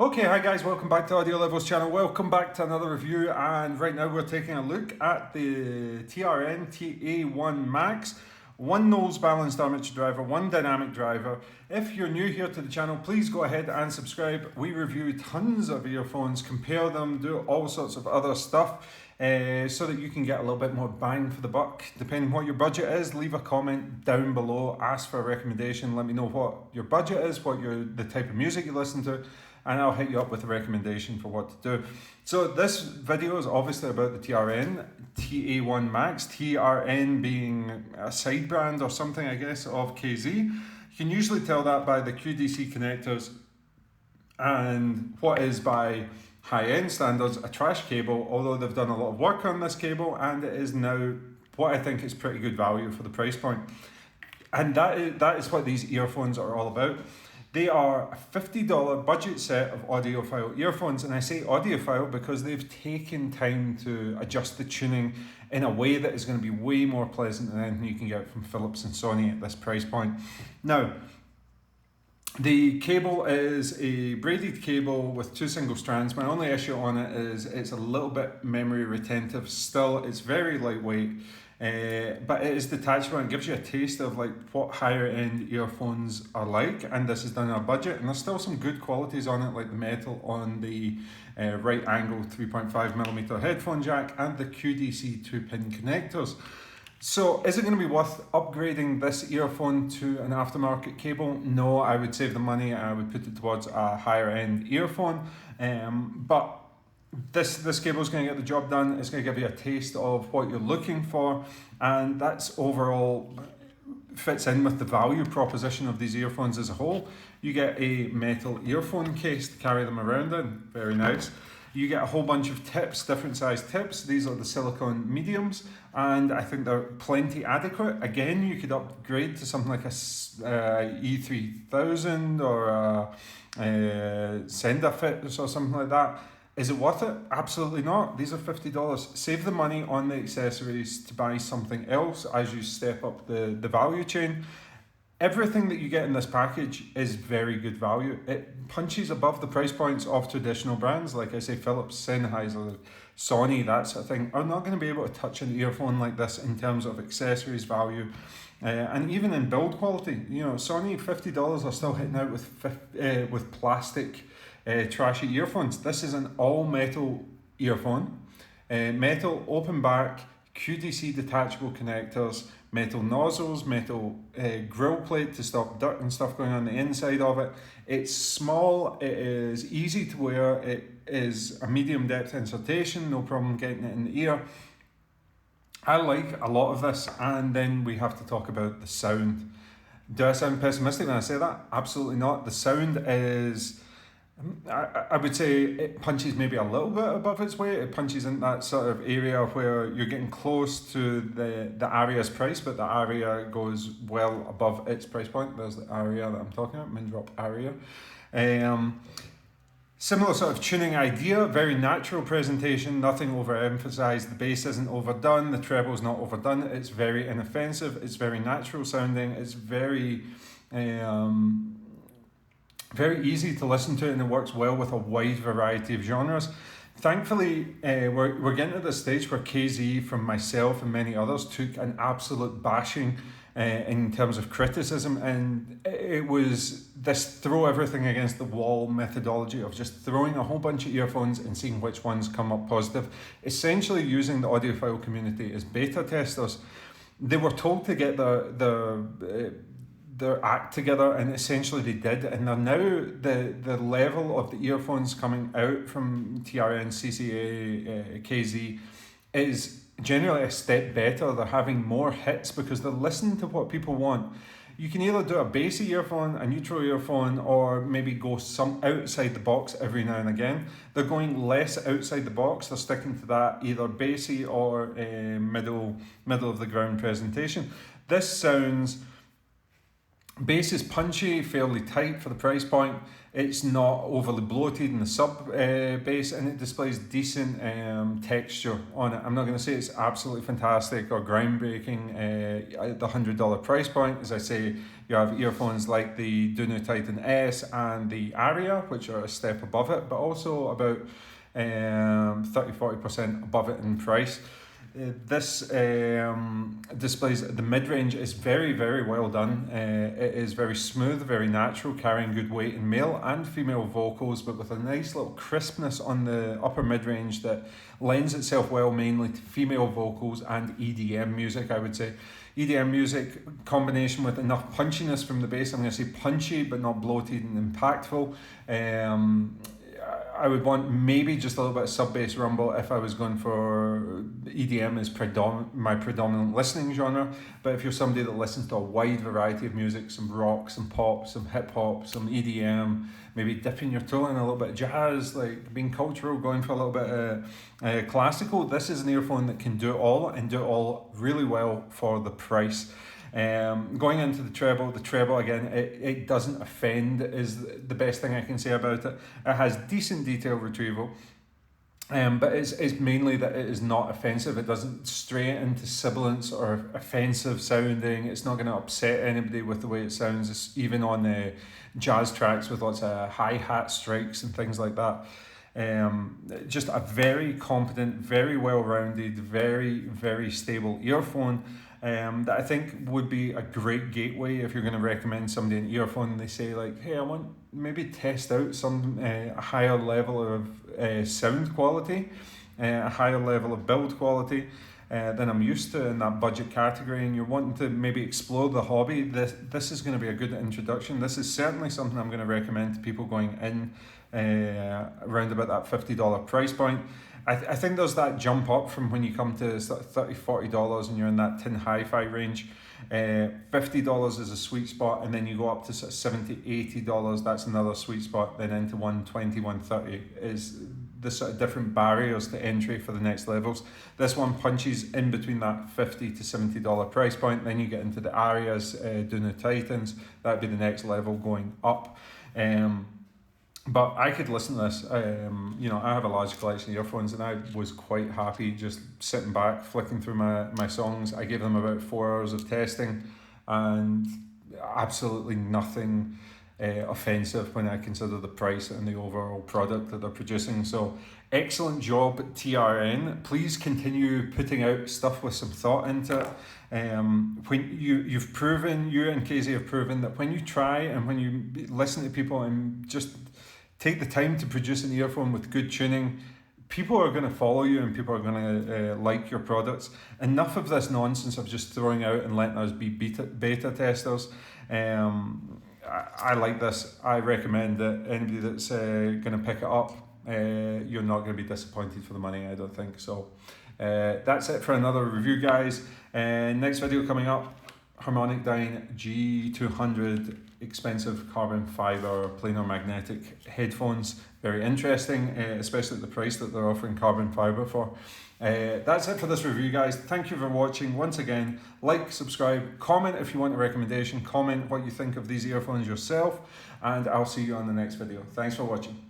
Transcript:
Okay, hi guys, welcome back to Audio Levels channel. Welcome back to another review, and right now we're taking a look at the TRN TA1 Max. One nose balanced armature driver, one dynamic driver. If you're new here to the channel, please go ahead and subscribe. We review tons of earphones, compare them, do all sorts of other stuff so that you can get a little bit more bang for the buck. Depending on what your budget is, leave a comment down below, ask for a recommendation, let me know what your budget is, what the type of music you listen to, and I'll hit you up with a recommendation for what to do. So this video is obviously about the TRN TA1 Max, TRN being a side brand or something, I guess, of KZ. You can usually tell that by the QDC connectors and what is by high-end standards a trash cable, although they've done a lot of work on this cable, and it is now what I think is pretty good value for the price point. And that is what these earphones are all about. They are a $50 budget set of audiophile earphones, and I say audiophile because they've taken time to adjust the tuning in a way that is going to be way more pleasant than anything you can get from Philips and Sony at this price point. Now, the cable is a braided cable with two single strands. My only issue on it is it's a little bit memory retentive still. It's very lightweight. But it is detachable and gives you a taste of like what higher end earphones are like, and this is done on a budget, and there's still some good qualities on it, like the metal on the right angle 3.5mm headphone jack and the QDC 2-pin connectors. So is it going to be worth upgrading this earphone to an aftermarket cable? No, I would save the money. I would put it towards a higher end earphone, but this cable is going to get the job done. It's going to give you a taste of what you're looking for, and that's overall fits in with the value proposition of these earphones as a whole. You get a metal earphone case to carry them around in, very nice. You get a whole bunch of tips, different size tips. These are the silicone mediums, and I think they're plenty adequate. Again, you could upgrade to something like a E3000 or a Sendafit or something like that. Is it worth it? Absolutely not. These are $50. Save the money on the accessories to buy something else as you step up the value chain. Everything that you get in this package is very good value. It punches above the price points of traditional brands, like I say, Philips, Sennheiser, Sony, that sort of thing, are not going to be able to touch an earphone like this in terms of accessories value. And even in build quality, you know, Sony $50 are still hitting out with plastic trashy earphones. This is an all metal earphone, metal open back, QDC detachable connectors, metal nozzles, metal grill plate to stop dirt and stuff going on the inside of it. It's small, it is easy to wear, it is a medium depth insertion, no problem getting it in the ear. I like a lot of this, and then we have to talk about the sound. Do I sound pessimistic when I say that? Absolutely not. The sound is, I would say it punches maybe a little bit above its weight. It punches in that sort of area where you're getting close to the Aria's price, but the Aria goes well above its price point. There's the Aria that I'm talking about, Mindrop Aria. Similar sort of tuning idea, very natural presentation, nothing overemphasized. The bass isn't overdone, the treble's not overdone. It's very inoffensive, it's very natural sounding, it's very easy to listen to, and it works well with a wide variety of genres. Thankfully, we're getting to the stage where KZ, from myself and many others, took an absolute bashing in terms of criticism, and it was this throw everything against the wall methodology of just throwing a whole bunch of earphones and seeing which ones come up positive, essentially using the audiophile community as beta testers. They were told to get their act together, and essentially they did, and they're now the level of the earphones coming out from TRN, CCA, KZ is generally a step better. They're having more hits because they're listening to what people want. You can either do a bassy earphone, a neutral earphone, or maybe go some outside the box every now and again. They're going less outside the box. They're sticking to that either bassy or middle of the ground presentation. This sounds Bass is punchy, fairly tight for the price point. It's not overly bloated in the sub bass, and it displays decent texture on it. I'm not going to say it's absolutely fantastic or groundbreaking at the $100 price point. As I say, you have earphones like the Untitled S and the Aria, which are a step above it, but also about 30-40% above it in price. This displays the mid-range is very, very well done. It is very smooth, very natural, carrying good weight in male and female vocals, but with a nice little crispness on the upper mid-range that lends itself well mainly to female vocals and EDM music, I would say. EDM music combination with enough punchiness from the bass. I'm going to say punchy but not bloated and impactful. I would want maybe just a little bit of sub-bass rumble if I was going for EDM as my predominant listening genre. But if you're somebody that listens to a wide variety of music, some rock, some pop, some hip-hop, some EDM, maybe dipping your toe in a little bit of jazz, like being cultural, going for a little bit of classical, this is an earphone that can do it all and do it all really well for the price. Going into the treble again, it doesn't offend is the best thing I can say about it. It has decent detail retrieval, but it's mainly that it is not offensive. It doesn't stray into sibilance or offensive sounding. It's not going to upset anybody with the way it sounds. It's even on jazz tracks with lots of hi-hat strikes and things like that. Just a very competent, very well-rounded, very, very stable earphone. That I think would be a great gateway if you're going to recommend somebody an earphone and they say like, hey, I want maybe test out some a higher level of sound quality, a higher level of build quality than I'm used to in that budget category, and you're wanting to maybe explore the hobby. This is going to be a good introduction. This is certainly something I'm going to recommend to people going in around about that $50 price point. I think there's that jump up from when you come to sort of $30-$40 and you're in that tin hi-fi range. $50 is a sweet spot, and then you go up to sort of $70-$80. That's another sweet spot. Then into $120-$130 is the sort of different barriers to entry for the next levels. This one punches in between that $50 to $70 price point. Then you get into the Arias, Duna Titans. That'd be the next level going up. But I could listen to this. I have a large collection of earphones, and I was quite happy just sitting back, flicking through my songs. I gave them about 4 hours of testing, and absolutely nothing offensive when I consider the price and the overall product that they're producing. So excellent job, TRN. Please continue putting out stuff with some thought into it. When you and Casey have proven that when you try and when you listen to people and just take the time to produce an earphone with good tuning, people are going to follow you and people are going to like your products. Enough of this nonsense of just throwing out and letting us be beta testers. I like this. I recommend it. Anybody that's going to pick it up, you're not going to be disappointed for the money, I don't think. So that's it for another review, guys. Next video coming up, Harmonic Dyne G200 expensive carbon fiber planar magnetic headphones. Very interesting, especially at the price that they're offering carbon fiber for. That's it for this review, guys. Thank you for watching. Once again, like, subscribe, comment if you want a recommendation, comment what you think of these earphones yourself, and I'll see you on the next video. Thanks for watching.